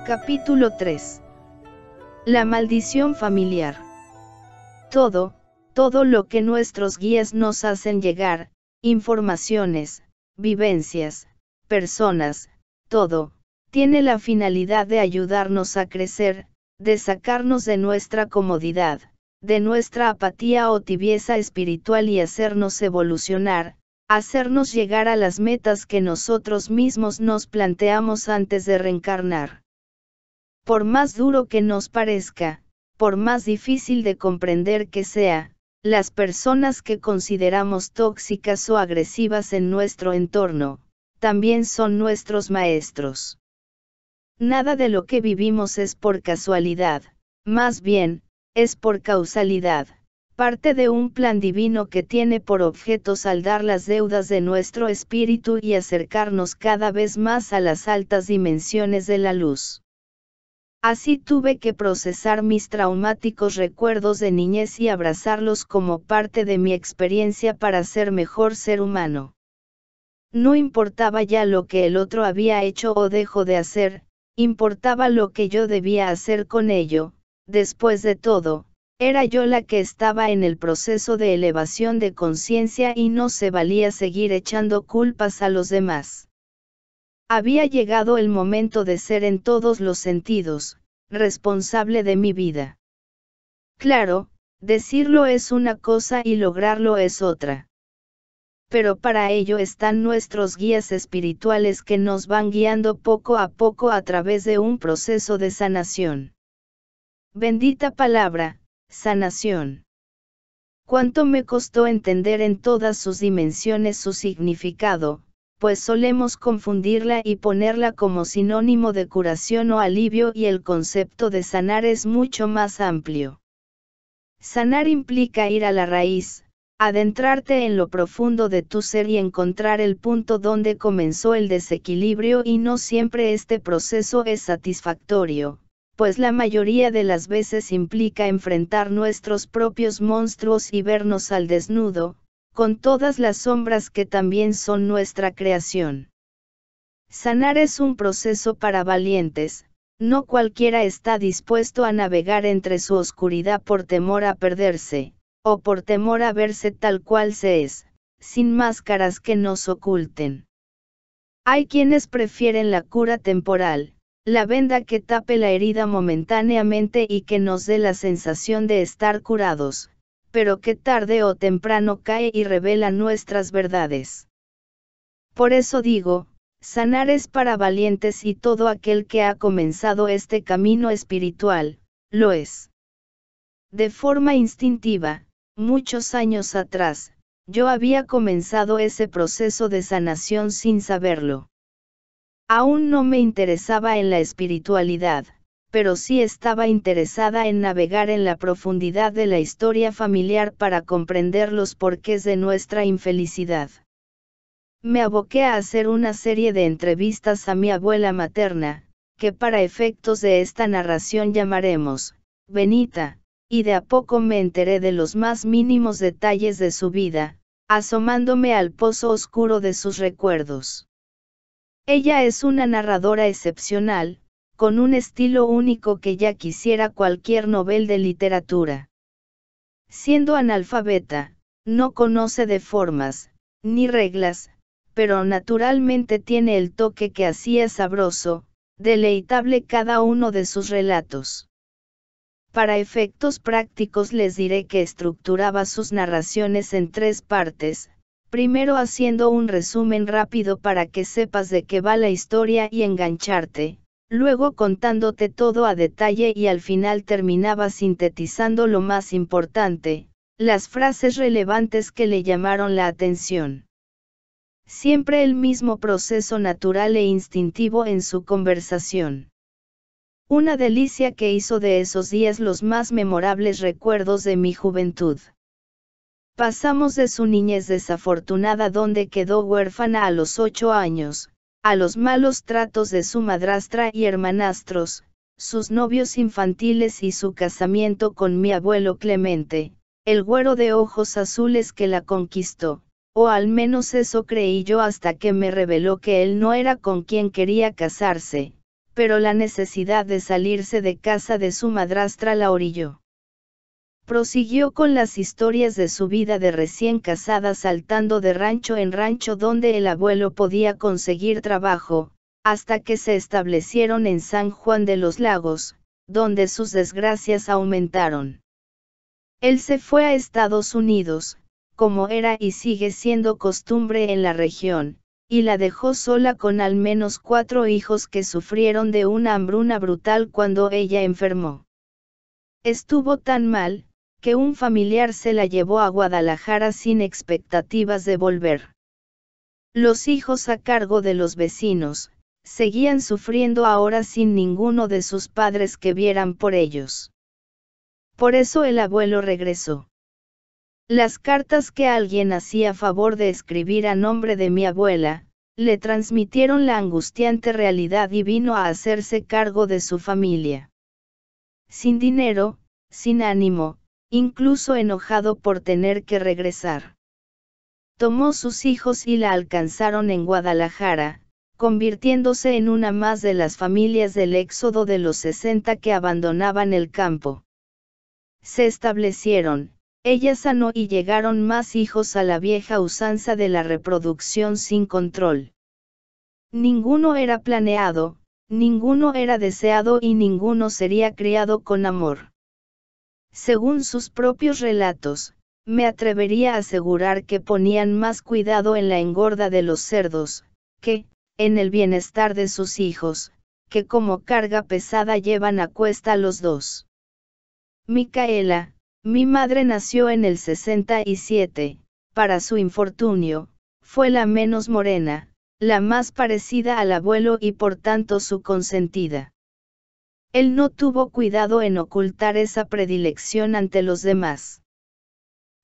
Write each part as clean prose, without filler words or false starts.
Capítulo 3. La maldición familiar. Todo lo que nuestros guías nos hacen llegar, informaciones, vivencias, personas, todo, tiene la finalidad de ayudarnos a crecer, de sacarnos de nuestra comodidad, de nuestra apatía o tibieza espiritual y hacernos evolucionar, hacernos llegar a las metas que nosotros mismos nos planteamos antes de reencarnar. Por más duro que nos parezca, por más difícil de comprender que sea, las personas que consideramos tóxicas o agresivas en nuestro entorno, también son nuestros maestros. Nada de lo que vivimos es por casualidad, más bien, es por causalidad, parte de un plan divino que tiene por objeto saldar las deudas de nuestro espíritu y acercarnos cada vez más a las altas dimensiones de la luz. Así tuve que procesar mis traumáticos recuerdos de niñez y abrazarlos como parte de mi experiencia para ser mejor ser humano. No importaba ya lo que el otro había hecho o dejó de hacer, importaba lo que yo debía hacer con ello. Después de todo, era yo la que estaba en el proceso de elevación de conciencia y no se valía seguir echando culpas a los demás. Había llegado el momento de ser en todos los sentidos, responsable de mi vida. Claro, decirlo es una cosa y lograrlo es otra. Pero para ello están nuestros guías espirituales que nos van guiando poco a poco a través de un proceso de sanación. Bendita palabra, sanación. Cuánto me costó entender en todas sus dimensiones su significado, pues solemos confundirla y ponerla como sinónimo de curación o alivio y el concepto de sanar es mucho más amplio. Sanar implica ir a la raíz, adentrarte en lo profundo de tu ser y encontrar el punto donde comenzó el desequilibrio y no siempre este proceso es satisfactorio, pues la mayoría de las veces implica enfrentar nuestros propios monstruos y vernos al desnudo, con todas las sombras que también son nuestra creación. Sanar es un proceso para valientes, no cualquiera está dispuesto a navegar entre su oscuridad por temor a perderse, o por temor a verse tal cual se es, sin máscaras que nos oculten. Hay quienes prefieren la cura temporal, la venda que tape la herida momentáneamente y que nos dé la sensación de estar curados, pero que tarde o temprano cae y revela nuestras verdades. Por eso digo, sanar es para valientes y todo aquel que ha comenzado este camino espiritual, lo es. De forma instintiva, muchos años atrás, yo había comenzado ese proceso de sanación sin saberlo. Aún no me interesaba en la espiritualidad, pero sí estaba interesada en navegar en la profundidad de la historia familiar para comprender los porqués de nuestra infelicidad. Me aboqué a hacer una serie de entrevistas a mi abuela materna, que para efectos de esta narración llamaremos Benita, y de a poco me enteré de los más mínimos detalles de su vida, asomándome al pozo oscuro de sus recuerdos. Ella es una narradora excepcional, con un estilo único que ya quisiera cualquier novel de literatura. Siendo analfabeta, no conoce de formas, ni reglas, pero naturalmente tiene el toque que hacía sabroso, deleitable cada uno de sus relatos. Para efectos prácticos les diré que estructuraba sus narraciones en 3 partes, primero haciendo un resumen rápido para que sepas de qué va la historia y engancharte, luego contándote todo a detalle y al final terminaba sintetizando lo más importante, las frases relevantes que le llamaron la atención. Siempre el mismo proceso natural e instintivo en su conversación. Una delicia que hizo de esos días los más memorables recuerdos de mi juventud. Pasamos de su niñez desafortunada donde quedó huérfana a los 8 años, a los malos tratos de su madrastra y hermanastros, sus novios infantiles y su casamiento con mi abuelo Clemente, el güero de ojos azules que la conquistó, o al menos eso creí yo hasta que me reveló que él no era con quien quería casarse, pero la necesidad de salirse de casa de su madrastra la orilló. Prosiguió con las historias de su vida de recién casada saltando de rancho en rancho donde el abuelo podía conseguir trabajo, hasta que se establecieron en San Juan de los Lagos, donde sus desgracias aumentaron. Él se fue a Estados Unidos, como era y sigue siendo costumbre en la región, y la dejó sola con al menos 4 hijos que sufrieron de una hambruna brutal cuando ella enfermó. Estuvo tan mal, que un familiar se la llevó a Guadalajara sin expectativas de volver. Los hijos a cargo de los vecinos, seguían sufriendo ahora sin ninguno de sus padres que vieran por ellos. Por eso el abuelo regresó. Las cartas que alguien hacía favor de escribir a nombre de mi abuela, le transmitieron la angustiante realidad y vino a hacerse cargo de su familia. Sin dinero, sin ánimo, incluso enojado por tener que regresar. Tomó sus hijos y la alcanzaron en Guadalajara, convirtiéndose en una más de las familias del éxodo de los 60 que abandonaban el campo. Se establecieron, ella sanó y llegaron más hijos a la vieja usanza de la reproducción sin control. Ninguno era planeado, ninguno era deseado y ninguno sería criado con amor. Según sus propios relatos, me atrevería a asegurar que ponían más cuidado en la engorda de los cerdos, que, en el bienestar de sus hijos, que como carga pesada llevan a cuesta los dos. Micaela, mi madre nació en el 67, para su infortunio, fue la menos morena, la más parecida al abuelo y por tanto su consentida. Él no tuvo cuidado en ocultar esa predilección ante los demás.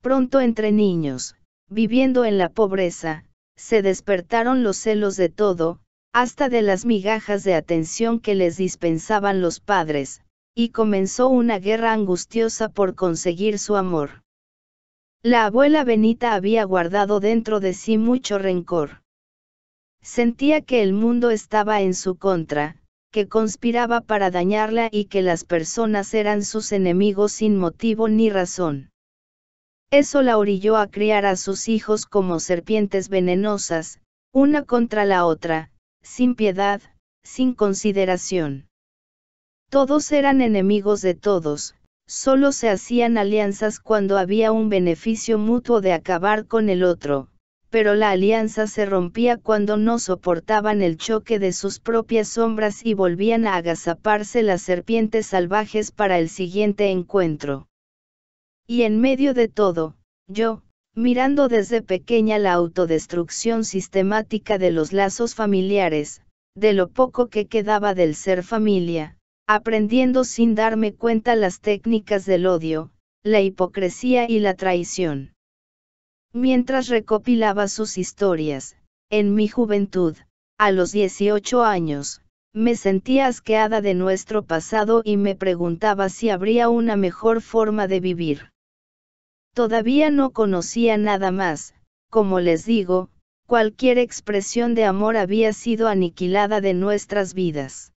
Pronto entre niños, viviendo en la pobreza, se despertaron los celos de todo, hasta de las migajas de atención que les dispensaban los padres, y comenzó una guerra angustiosa por conseguir su amor. La abuela Benita había guardado dentro de sí mucho rencor. Sentía que el mundo estaba en su contra, que conspiraba para dañarla y que las personas eran sus enemigos sin motivo ni razón. Eso la orilló a criar a sus hijos como serpientes venenosas, una contra la otra, sin piedad, sin consideración. Todos eran enemigos de todos, solo se hacían alianzas cuando había un beneficio mutuo de acabar con el otro, pero la alianza se rompía cuando no soportaban el choque de sus propias sombras y volvían a agazaparse las serpientes salvajes para el siguiente encuentro. Y en medio de todo, yo, mirando desde pequeña la autodestrucción sistemática de los lazos familiares, de lo poco que quedaba del ser familia, aprendiendo sin darme cuenta las técnicas del odio, la hipocresía y la traición. Mientras recopilaba sus historias, en mi juventud, a los 18 años, me sentía asqueada de nuestro pasado y me preguntaba si habría una mejor forma de vivir. Todavía no conocía nada más, como les digo, cualquier expresión de amor había sido aniquilada de nuestras vidas.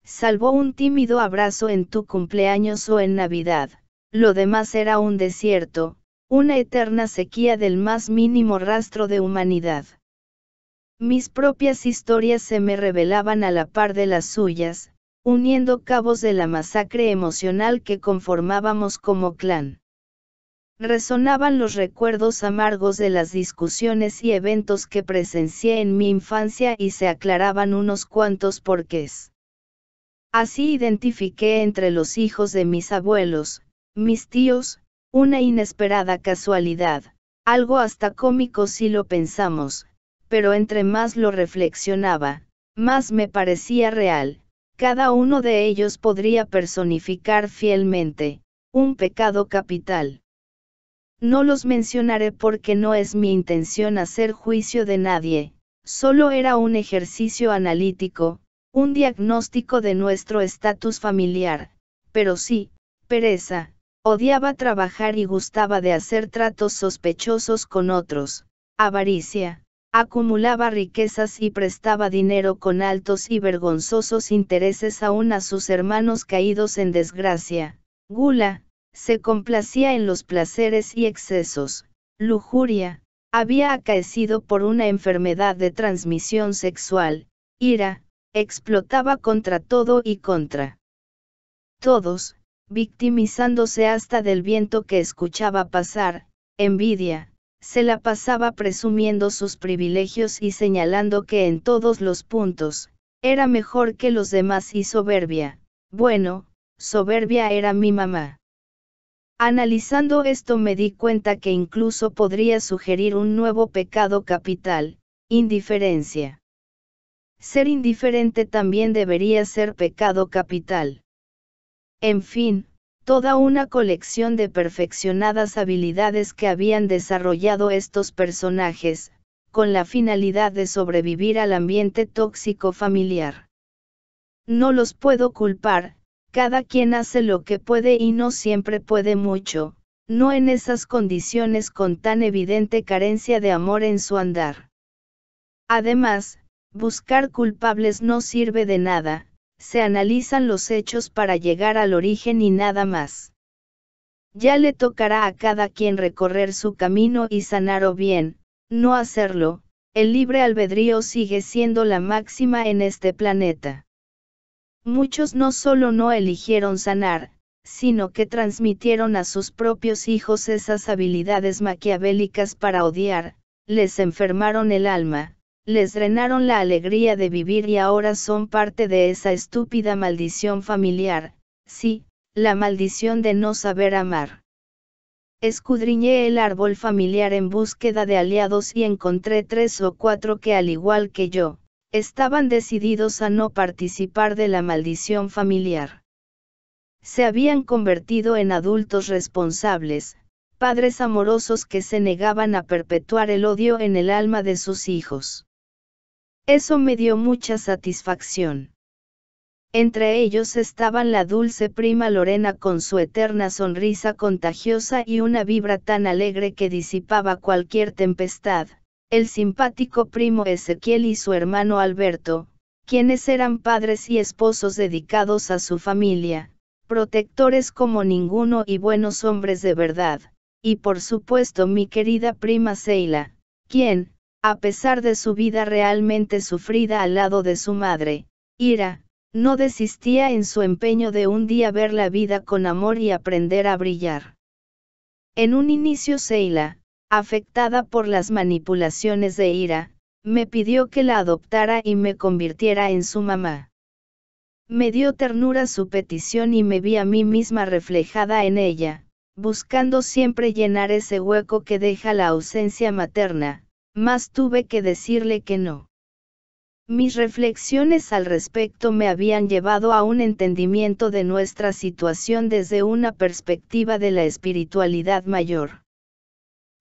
Salvo un tímido abrazo en tu cumpleaños o en Navidad, lo demás era un desierto, una eterna sequía del más mínimo rastro de humanidad. Mis propias historias se me revelaban a la par de las suyas, uniendo cabos de la masacre emocional que conformábamos como clan. Resonaban los recuerdos amargos de las discusiones y eventos que presencié en mi infancia y se aclaraban unos cuantos porqués. Así identifiqué entre los hijos de mis abuelos, mis tíos, una inesperada casualidad, algo hasta cómico si lo pensamos, pero entre más lo reflexionaba, más me parecía real. Cada uno de ellos podría personificar fielmente un pecado capital. No los mencionaré porque no es mi intención hacer juicio de nadie, solo era un ejercicio analítico, un diagnóstico de nuestro estatus familiar, pero sí, pereza, odiaba trabajar y gustaba de hacer tratos sospechosos con otros, avaricia, acumulaba riquezas y prestaba dinero con altos y vergonzosos intereses aún a sus hermanos caídos en desgracia, gula, se complacía en los placeres y excesos, lujuria, había acaecido por una enfermedad de transmisión sexual, ira, explotaba contra todo y contra todos, victimizándose hasta del viento que escuchaba pasar, envidia, se la pasaba presumiendo sus privilegios y señalando que en todos los puntos, era mejor que los demás y soberbia, bueno, soberbia era mi mamá. Analizando esto me di cuenta que incluso podría sugerir un nuevo pecado capital, indiferencia. Ser indiferente también debería ser pecado capital. En fin, toda una colección de perfeccionadas habilidades que habían desarrollado estos personajes, con la finalidad de sobrevivir al ambiente tóxico familiar. No los puedo culpar. Cada quien hace lo que puede y no siempre puede mucho, no en esas condiciones con tan evidente carencia de amor en su andar. Además, buscar culpables no sirve de nada, se analizan los hechos para llegar al origen y nada más. Ya le tocará a cada quien recorrer su camino y sanar o bien, no hacerlo, el libre albedrío sigue siendo la máxima en este planeta. Muchos no solo no eligieron sanar, sino que transmitieron a sus propios hijos esas habilidades maquiavélicas para odiar, les enfermaron el alma, les drenaron la alegría de vivir y ahora son parte de esa estúpida maldición familiar, sí, la maldición de no saber amar. Escudriñé el árbol familiar en búsqueda de aliados y encontré 3 o 4 que al igual que yo, estaban decididos a no participar de la maldición familiar. Se habían convertido en adultos responsables, padres amorosos que se negaban a perpetuar el odio en el alma de sus hijos. Eso me dio mucha satisfacción. Entre ellos estaban la dulce prima Lorena con su eterna sonrisa contagiosa y una vibra tan alegre que disipaba cualquier tempestad, el simpático primo Ezequiel y su hermano Alberto, quienes eran padres y esposos dedicados a su familia, protectores como ninguno y buenos hombres de verdad, y por supuesto mi querida prima Seila, quien, a pesar de su vida realmente sufrida al lado de su madre, Ira, no desistía en su empeño de un día ver la vida con amor y aprender a brillar. En un inicio Seila, afectada por las manipulaciones de Ira, me pidió que la adoptara y me convirtiera en su mamá. Me dio ternura su petición y me vi a mí misma reflejada en ella, buscando siempre llenar ese hueco que deja la ausencia materna, mas tuve que decirle que no. Mis reflexiones al respecto me habían llevado a un entendimiento de nuestra situación desde una perspectiva de la espiritualidad mayor.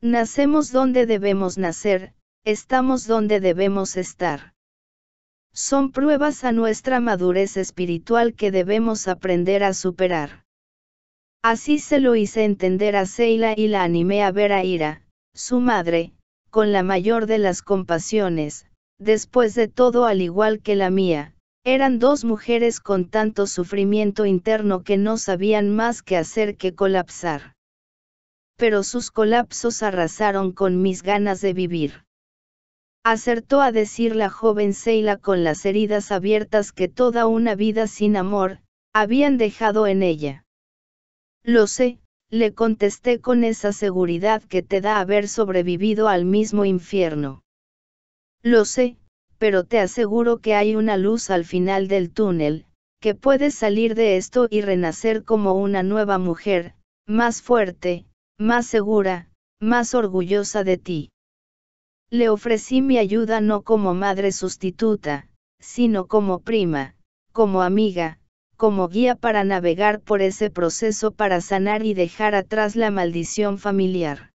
Nacemos donde debemos nacer, estamos donde debemos estar. Son pruebas a nuestra madurez espiritual que debemos aprender a superar. Así se lo hice entender a Seila y la animé a ver a Ira, su madre, con la mayor de las compasiones, después de todo al igual que la mía, eran 2 mujeres con tanto sufrimiento interno que no sabían más que hacer que colapsar. Pero sus colapsos arrasaron con mis ganas de vivir. Acertó a decir la joven Seila con las heridas abiertas que toda una vida sin amor, habían dejado en ella. Lo sé, le contesté con esa seguridad que te da haber sobrevivido al mismo infierno. Lo sé, pero te aseguro que hay una luz al final del túnel, que puedes salir de esto y renacer como una nueva mujer, más fuerte, más segura, más orgullosa de ti. Le ofrecí mi ayuda no como madre sustituta, sino como prima, como amiga, como guía para navegar por ese proceso para sanar y dejar atrás la maldición familiar.